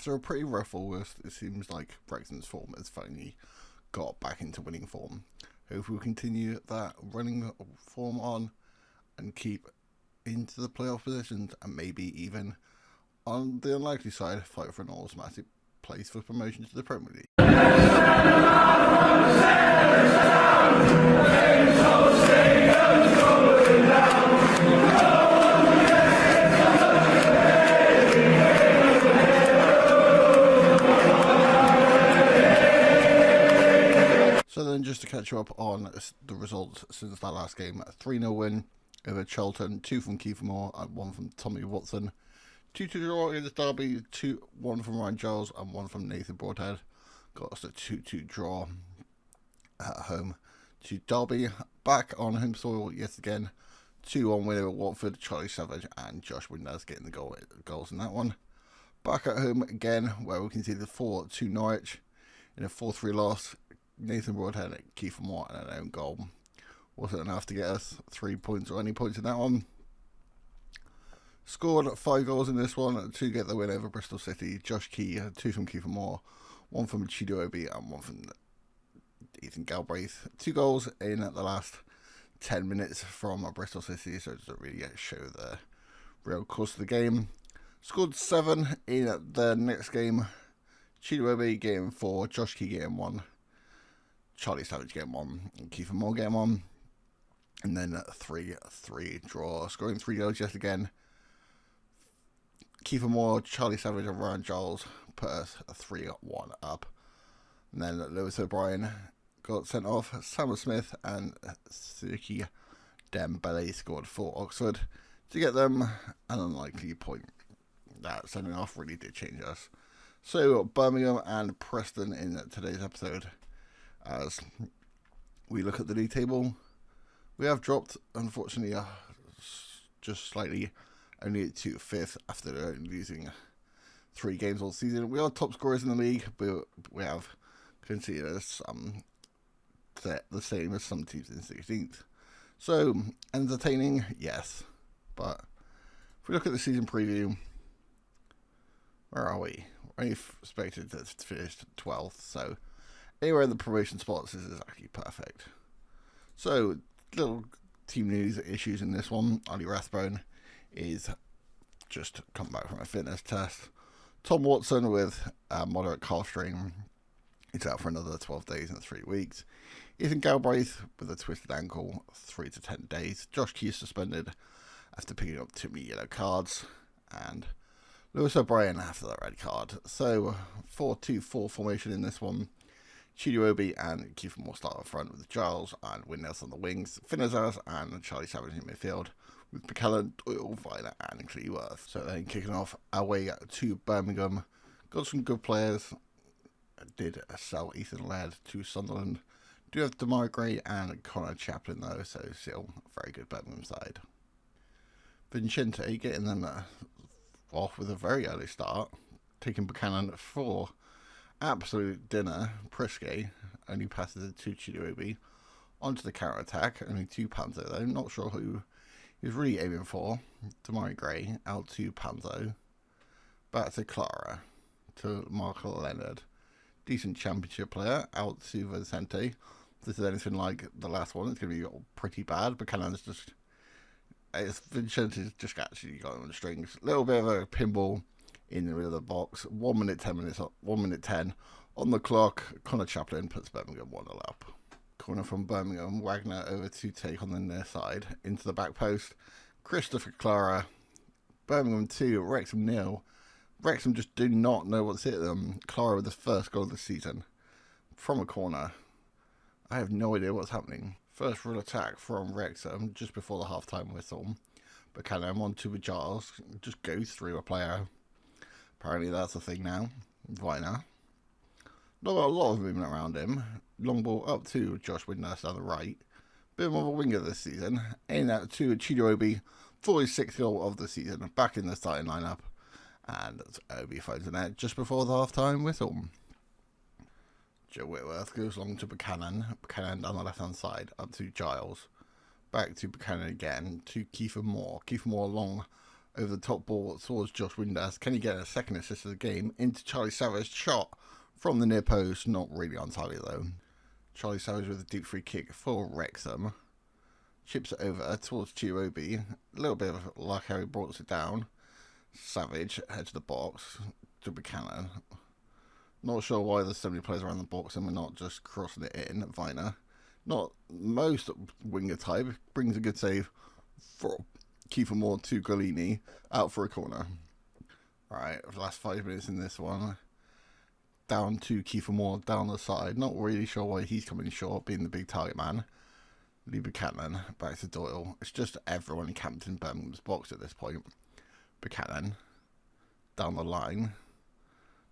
After a pretty rough August, it seems like Wrexham's form has finally got back into winning form. Hopefully we'll continue that running form on and keep into the playoff positions, and maybe even, on the unlikely side, fight for an automatic place for promotion to the Premier League. So then, just to catch you up on the results since that last game, a 3-0 win over Charlton, 2 from Kiefer Moore and 1 from Tommy Watson. 2-2 draw against Derby, 1 from Ryan Giles and 1 from Nathan Broadhead. Got us a 2-2 draw at home to Derby. Back on home soil yet again, 2-1 win over Watford, Charlie Savage and Josh Winders getting the goals in that one. Back at home again, where we conceded 4-2 Norwich in a 4-3 loss. Nathan Broadhead, Kiefer Moore and an own goal. Wasn't enough to get us 3 points or any points in that one. Scored 5 goals in this one to get the win over Bristol City. Josh Key, 2 from Kiefer Moore, 1 from Chidobe and 1 from Ethan Galbraith. 2 goals in the last 10 minutes from Bristol City, so it doesn't really show the real course of the game. Scored 7 in the next game. Chidobe game 4, Josh Key game 1, Charlie Savage game 1, and Kiefer Moore game 1. And then 3-3 draw, scoring 3 goals yet again. Kiefer Moore, Charlie Savage and Ryan Giles put us 3-1 up. And then Lewis O'Brien got sent off. Samuel Smith and Suki Dembele scored for Oxford to get them an unlikely point. That sending off really did change us. So Birmingham and Preston in today's episode. As we look at the league table, we have dropped, unfortunately, just slightly, only to 5th after losing 3 games all season. We are top scorers in the league, but we have conceded the same as some teams in 16th. So, entertaining, yes. But if we look at the season preview, where are we? We're only expected to finish 12th, so anywhere in the promotion spots is actually perfect. So, little team news issues in this one. Ollie Rathbone is just come back from a fitness test. Tom Watson with a moderate calf strain is out for another 12 days and 3 weeks. Ethan Galbraith with a twisted ankle, 3 to 10 days. Josh Key suspended after picking up too many yellow cards. And Lewis O'Brien after that red card. So 4-2-4 formation in this one. Chidobe and Kiefer Moore start up front with Giles and Winders on the wings, Finnazaz and Charlie Savage in midfield with Buchanan, Doyle, Viner and Cleworth. So then kicking off our way to Birmingham. Got some good players. Did sell Ethan Laird to Sunderland. Do have Damari Gray and Connor Chaplin though, so still a very good Birmingham side. Vincente getting them off with a very early start, taking Buchanan for absolute dinner. Prisky only passes it to Chidobe onto the counter attack. Only 2 Panzo though. Not sure who he's really aiming for. Damari Gray out to Panzo. Back to Clara. To Marco Leonard. Decent championship player. Out to Vicente. If this is anything like the last one, it's going to be pretty bad. Buchanan's just... Vincente's just actually got him on the strings. A little bit of a pinball in the middle of the box. 1 minute 10 minutes, 1 minute 10 on the clock. Connor Chaplin puts Birmingham 1-0 up. Corner from Birmingham. Wagner over to take on the near side into the back post. Christopher Clara. Birmingham 2, Wrexham 0. Wrexham just do not know what's hit them. Clara with the first goal of the season from a corner. I have no idea what's happening. First real attack from Wrexham just before the half-time whistle. Buchanan on to Giles. Just goes through a player. Apparently that's a thing now. Viner. Not got a lot of movement around him. Long ball up to Josh Winders down the right. Bit more of a winger this season. In out to Chidobe for his 6th goal of the season. Back in the starting lineup. And Obi finds the net just before the half-time whistle. Joe Whitworth goes along to Buchanan. Buchanan down the left-hand side. Up to Giles. Back to Buchanan again. To Kiefer Moore. Kiefer Moore long over the top ball towards Josh Windass. Can he get a second assist of the game into Charlie Savage? Shot from the near post, not really entirely though. Charlie Savage with a deep free kick for Wrexham. Chips it over towards Chirobi. A little bit of luck how he brought it down. Savage heads to the box to Buchanan. Not sure why there's so many players around the box and we're not just crossing it in. Viner, not most winger type, brings a good save for Kiefer Moore to Golini, out for a corner. Right, the last 5 minutes in this one. Down to Kiefer Moore down the side. Not really sure why he's coming short, being the big target man. Lee Buchanan back to Doyle. It's just everyone camped in Birmingham's box at this point. Buchanan down the line.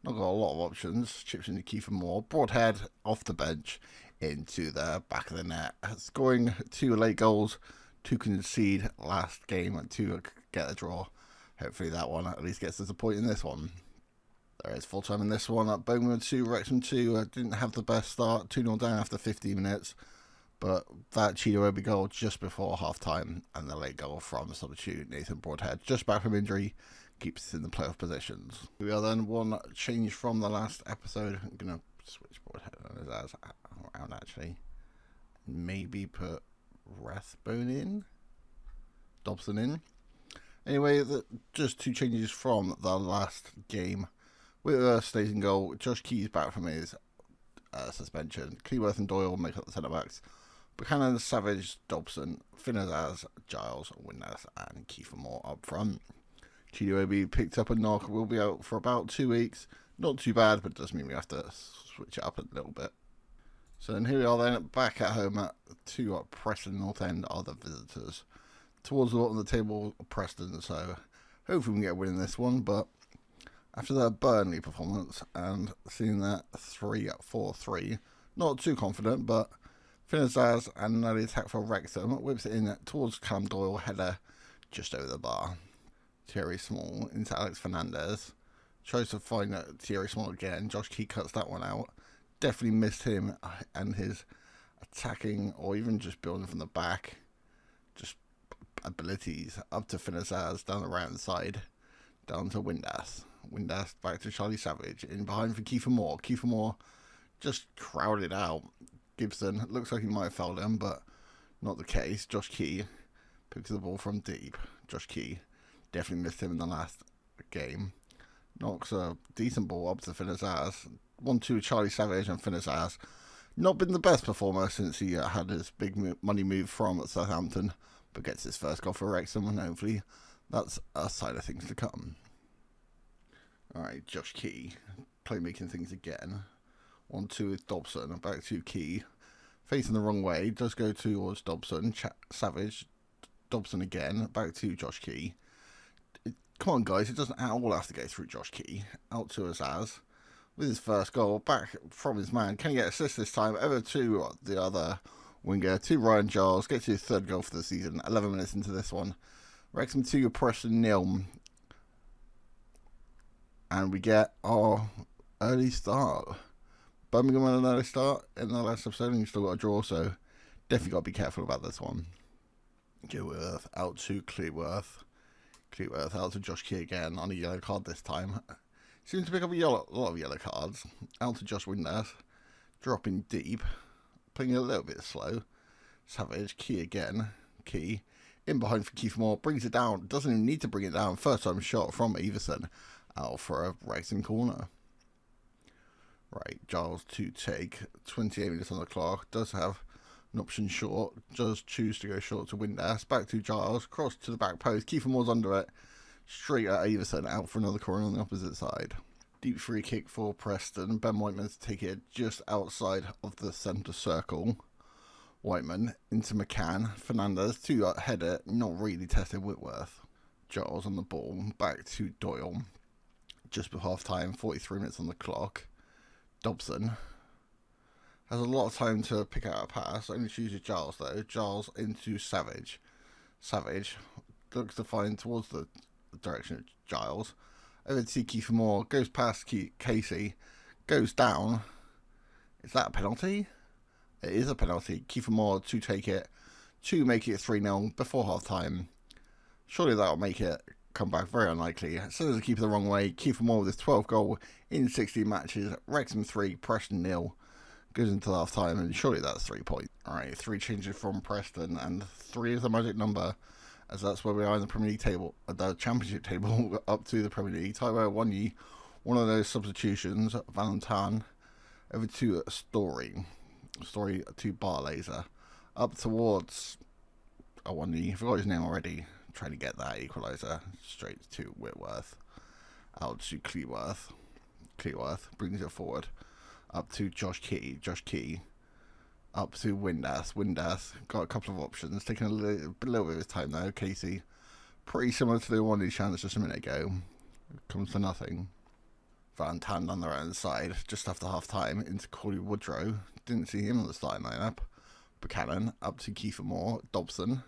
Not got a lot of options. Chips into Kiefer Moore. Broadhead off the bench into the back of the net. Scoring 2 late goals to concede last game to get a draw. Hopefully that one at least gets us a point in this one. There is full time in this one. Birmingham 2, Wrexham 2. Didn't have the best start. 2-0 down after 15 minutes. But that Chidobe goal just before half time and the late goal from substitute Nathan Broadhead just back from injury keeps us in the playoff positions. We are then one change from the last episode. I'm going to switch Broadhead on his ass around actually. Maybe put Rathbone in. Dobson in. Anyway, just 2 changes from the last game. Whitworth stays in goal. Josh Key's back from his suspension. Cleworth and Doyle make up the centre backs. Buchanan, Savage, Dobson, Finnazaz, Giles, Windass, and Kiefer Moore up front. Chidobe picked up a knock. Will be out for about 2 weeks. Not too bad, but does mean we have to switch it up a little bit. So then here we are then back at home at 2 at Preston North End are the visitors. Towards the bottom of the table, Preston, so hopefully we can get a win in this one, but after that Burnley performance and seeing that 3-4-3, not too confident, but Finnazaz and the attack for Wrexham whips it in towards Callum Doyle, header just over the bar. Thierry Small into Alex Fernandez. Tries to find Thierry Small again. Josh Key cuts that one out. Definitely missed him and his attacking or even just building from the back. Just abilities up to Finnazaz down the right hand side. Down to Windass. Windass back to Charlie Savage. In behind for Kiefer Moore. Kiefer Moore just crowded out. Gibson looks like he might have fouled him, but not the case. Josh Key picks the ball from deep. Josh Key definitely missed him in the last game. Knocks a decent ball up to Finnazaz. 1-2 Charlie Savage and Finnazaz. Not been the best performer since he had his big money move from Southampton, but gets his first goal for Wrexham, and hopefully that's a side of things to come. Alright, Josh Key playmaking things again. 1-2 with Dobson, back to Key. Facing the wrong way, does go towards Dobson. Savage, Dobson again, back to Josh Key. Come on guys, it doesn't at all have to go through Josh Key. Out to Azaz. With his first goal, back from his man. Can he get assist this time? Over to the other winger, to Ryan Giles. Gets his 3rd goal for the season. 11 minutes into this one. Wrexham 2, Preston 0. And we get our early start. Birmingham had an early start in the last episode and you still got a draw, so definitely got to be careful about this one. Gilworth out to Cleworth. Cleworth out to Josh Key again on a yellow card this time. Seems to pick up a lot of yellow cards. Out to Josh Windass. Dropping deep. Playing a little bit slow. Savage. Key again. Key. In behind for Kiefer Moore. Brings it down. Doesn't even need to bring it down. First time shot from Everson. Out for a Wrexham corner. Right. Giles to take. 28 minutes on the clock. Does have an option short. Does choose to go short to Windass. Back to Giles. Cross to the back post. Kiefer Moore's under it. Straight at Everson, out for another corner on the opposite side. Deep free kick for Preston. Ben Whiteman to take it just outside of the centre circle. Whiteman into McCann. Fernandez to header, not really tested Whitworth. Giles on the ball. Back to Doyle. Just before half time, 43 minutes on the clock. Dobson has a lot of time to pick out a pass. Only chooses Giles though. Giles into Savage. Savage looks to find towards the direction of Giles. Over to Kiefer Moore. Goes past Casey. Goes down. Is that a penalty? It is a penalty. Kiefer Moore to take it. To make it 3-0 before half time. Surely that'll make it comeback very unlikely. So as a keeper the wrong way. Kiefer Moore with his 12th goal in 16 matches. Wrexham 3, Preston 0. Goes into half time, and surely that's 3 points. Alright, 3 changes from Preston, and 3 is the magic number, as that's where we are in the Premier League table, the Championship table, up to the Premier League. Taiwo Awoniyi, one of those substitutions. Valentine over to Story to Barlaser, up towards Awoniyi. I forgot his name already. Trying to get that equaliser straight to Whitworth, out to Cleworth brings it forward, up to Josh Key, up to Windass got a couple of options, taking a little bit of his time though. Casey, pretty similar to the one he chance just a minute ago, comes to nothing. Van Tan down the right side just after half time into Corey Woodrow, didn't see him on the starting lineup. Buchanan up to Kiefer Moore. Dobson,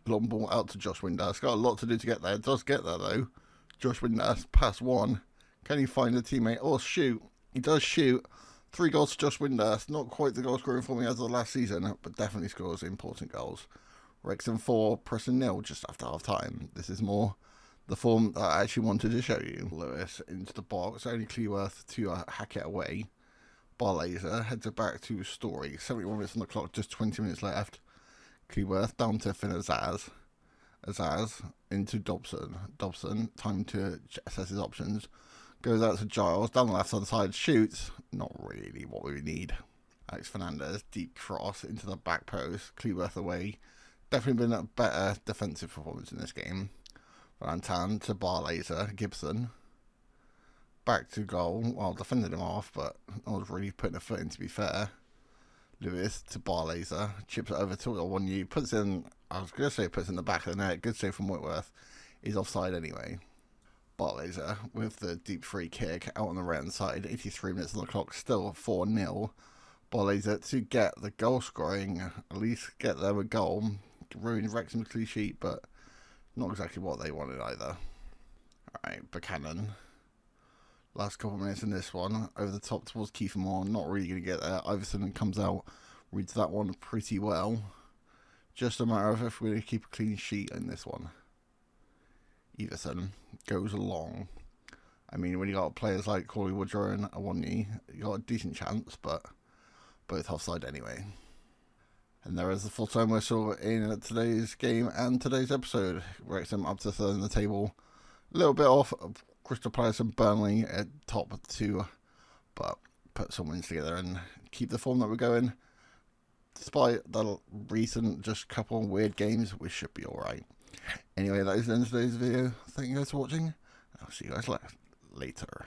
long ball out to Josh Windass. Got a lot to do to get there. Does get there though. Josh Windass pass one. Can he find a teammate or shoot? He does shoot. 3 goals to Josh Windass. Not quite the goal scoring for me as of the last season, but definitely scores important goals. Wrexham 4, Preston 0 just after half time. This is more the form that I actually wanted to show you. Lewis into the box. Only Cleworth to hack it away. Barlaser heads it back to Story. 71 minutes on the clock, just 20 minutes left. Cleworth down to Finn Azaz into Dobson, time to assess his options. Goes out to Giles, down the left hand side, shoots. Not really what we need. Alex Fernandez, deep cross into the back post. Cleworth away. Definitely been a better defensive performance in this game. Valentine to Barlaser, Gibson. Back to goal. Well, defended him off, but I was really putting a foot in, to be fair. Lewis to Barlaser, chips it over to Awoniyi, puts in, I was going to say puts in the back of the net, good save from Whitworth. He's offside anyway. Barlaser with the deep free kick out on the right hand side, 83 minutes on the clock, still 4-0. Barlaser to get the goal scoring, at least get them a goal. Ruined Wrexham's clean sheet, but not exactly what they wanted either. Alright, Buchanan. Last couple of minutes in this one, over the top towards Kiefer Moore, not really going to get there. Iverson comes out, reads that one pretty well. Just a matter of if we're going to keep a clean sheet in this one. Iverson goes along. I mean, when you got players like Corey Woodrow and Awoniyi, you got a decent chance, but both offside anyway. And there is the full-time whistle in today's game and today's episode. Wrexham up to 3rd in the table. A little bit off Crystal Palace and Burnley at top 2, but put some wins together and keep the form that we're going. Despite the recent just couple of weird games, we should be alright. Anyway, that is the end of today's video. Thank you guys for watching. I'll see you guys later.